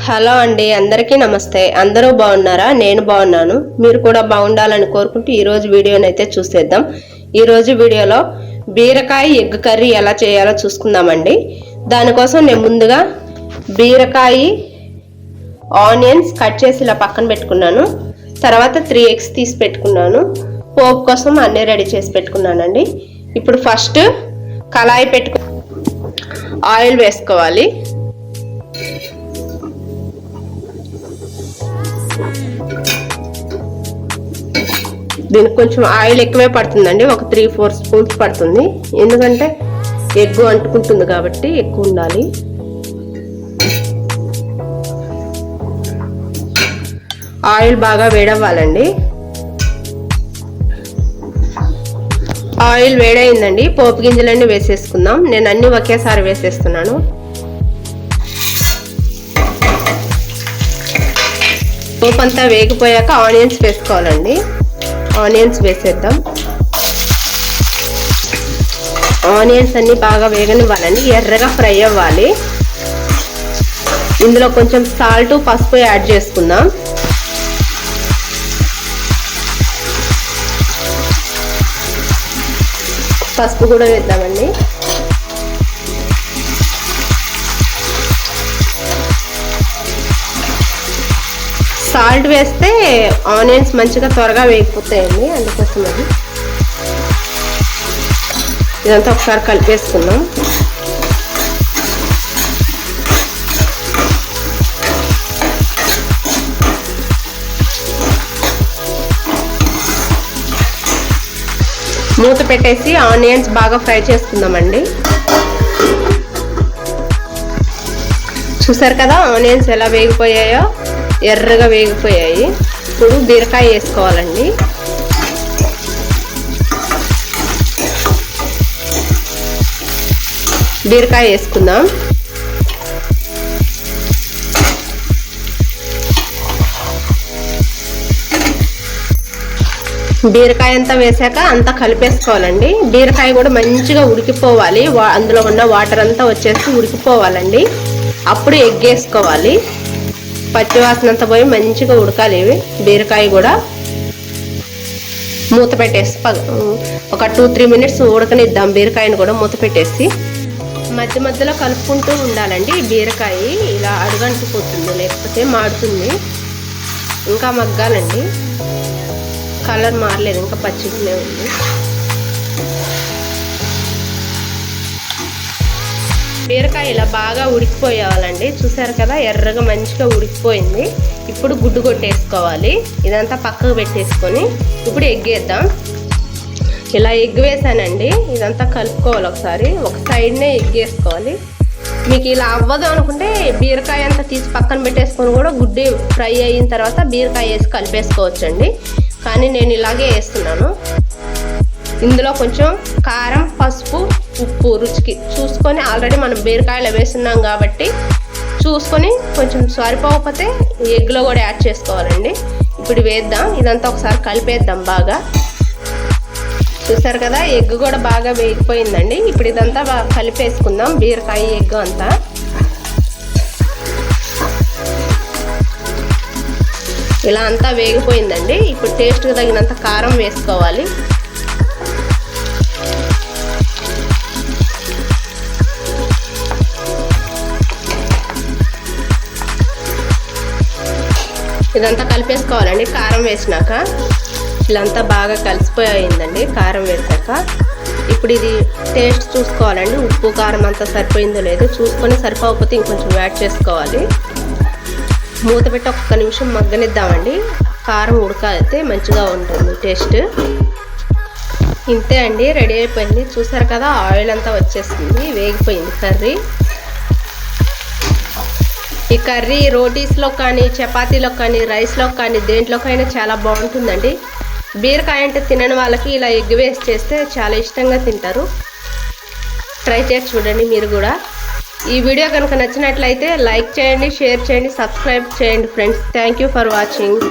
Hello అండి, అందరికీ నమస్తే. అందరూ బాగున్నారా? నేను బాగున్నాను. మీరు కూడా బాగుండాలని కోరుకుంటూ ఈరోజు వీడియోని అయితే చూసేద్దాం. ఈరోజు వీడియోలో బీరకాయ ఎగ్ కర్రీ ఎలా చేయాలో చూసుకుందామండి. దానికోసం నేను ముందుగా బీరకాయ ఆనియన్స్ కట్ చేసి ఇలా పక్కన పెట్టుకున్నాను. తర్వాత 3 eggs తీసి పెట్టుకున్నాను. పోపు కోసం అన్నీ రెడీ చేసి పెట్టుకున్నానండి. ఇప్పుడు ఫస్ట్ కళాయి పెట్టుకు ఆయిల్ వేసుకోవాలి. దీనికి కొంచెం ఆయిల్ ఎక్కువే పడుతుందండి, ఒక 3-4 స్పూన్స్ పడుతుంది. ఎందుకంటే ఎగ్ అంటుకుంటుంది కాబట్టి ఎక్కువ ఉండాలి. ఆయిల్ బాగా వేడవ్వాలండి. ఆయిల్ వేడైందండి. పోపు గింజలన్నీ వేసేసుకుందాం. నేను అన్ని ఒకేసారి వేసేస్తున్నాను. పోపు అంతా వేగిపోయాక ఆనియన్స్ వేసుకోవాలండి. ఆనియన్స్ వేసేద్దాం. ఆనియన్స్ అన్ని బాగా వేగనివ్వాలండి, ఎర్రగా ఫ్రై అవ్వాలి. ఇందులో కొంచెం సాల్ట్, పసుపు యాడ్ చేసుకుందాం. పసుపు కూడా వేద్దామండి. సాల్ట్ వేస్తే ఆనియన్స్ మంచిగా త్వరగా వేగిపోతాయండి, అందుకోసం అది. ఇదంతా ఒకసారి కలిపేసుకుందాం. మూత పెట్టేసి ఆనియన్స్ బాగా ఫ్రై చేసుకుందామండి. చూసారు కదా ఆనియన్స్ ఎలా వేగిపోయాయో, ఎర్రగా వేగిపోయాయి. ఇప్పుడు బీరకాయ వేసుకోవాలండి. బీరకాయ వేసుకుందాం. బీరకాయ అంతా వేసాక అంతా కలిపేసుకోవాలండి. బీరకాయ కూడా మంచిగా ఉడికిపోవాలి, అందులో ఉన్న వాటర్ అంతా వచ్చేసి ఉడికిపోవాలండి. అప్పుడు ఎగ్ వేసుకోవాలి. పచ్చివాసన అంతా పోయి మంచిగా ఉడకాలి బీరకాయ కూడా. మూత పెట్టేసి ఒక 2-3 minutes ఉడకనిద్దాం బీరకాయని కూడా. మూత పెట్టేసి మధ్య మధ్యలో కలుపుకుంటూ ఉండాలండి. బీరకాయ ఇలా అడుగంటుపోతుంది, లేకపోతే మాడుతుంది. ఇంకా మగ్గాలండి. కలర్ మారలేదు, ఇంకా పచ్చిగానే ఉంది. బీరకాయ ఇలా బాగా ఉడికిపోయాలండి. చూసారు కదా ఎర్రగా మంచిగా ఉడికిపోయింది. ఇప్పుడు గుడ్డు కొట్టేసుకోవాలి. ఇదంతా పక్కకు పెట్టేసుకొని ఇప్పుడు ఎగ్ వేద్దాం. ఇలా ఎగ్ వేసానండి. ఇదంతా కలుపుకోవాలి ఒకసారి. ఒక సైడ్నే ఎగ్ వేసుకోవాలి. మీకు ఇలా అవ్వదు అనుకుంటే బీరకాయ అంతా తీసి పక్కన పెట్టేసుకొని కూడా గుడ్డు ఫ్రై అయిన తర్వాత బీరకాయ వేసి కలిపేసుకోవచ్చండి. కానీ నేను ఇలాగే వేస్తున్నాను. ఇందులో కొంచెం కారం, పసుపు, ఉప్పు రుచికి చూసుకొని, ఆల్రెడీ మనం బీరకాయలు వేస్తున్నాం కాబట్టి చూసుకొని కొంచెం సరిపోకపోతే ఎగ్లో కూడా యాడ్ చేసుకోవాలండి. ఇప్పుడు వేద్దాం. ఇదంతా ఒకసారి కలిపేద్దాం బాగా. చూసారు కదా ఎగ్ కూడా బాగా వేగిపోయిందండి. ఇప్పుడు ఇదంతా బాగా కలిపేసుకుందాం, బీరకాయ ఎగ్ అంతా. ఇలా అంతా వేగిపోయిందండి. ఇప్పుడు టేస్ట్కి తగినంత కారం వేసుకోవాలి. ఇదంతా కలిపేసుకోవాలండి కారం వేసినాక. ఇలాంతా బాగా కలిసిపోయిందండి కారం వేసాక. ఇప్పుడు ఇది టేస్ట్ చూసుకోవాలండి. ఉప్పు కారం అంతా సరిపోయిందో లేదో చూసుకొని, సరిపోకపోతే ఇంకొంచెం యాడ్ చేసుకోవాలి. మూత పెట్టి 1 నిమిషం మగ్గనిద్దామండి. కారం ఉడకాలితే మంచిగా ఉంటుంది టేస్ట్. ఇంతే అండి, రెడీ అయిపోయింది. చూసారు కదా ఆయిల్ అంతా వచ్చేసింది, వేగిపోయింది కర్రీ. ఈ కర్రీ రోటీస్లో కానీ, చపాతీలో కానీ, రైస్లో కానీ, దేంట్లోకైనా చాలా బాగుంటుందండి. బీరకాయ అంటే తినని వాళ్ళకి ఇలా ఎగ్ వేసి చేస్తే చాలా ఇష్టంగా తింటారు. ట్రై చేసి చూడండి మీరు కూడా. ఈ వీడియో కనుక నచ్చినట్లయితే లైక్ చేయండి, షేర్ చేయండి, సబ్స్క్రైబ్ చేయండి friends. Thank you for watching.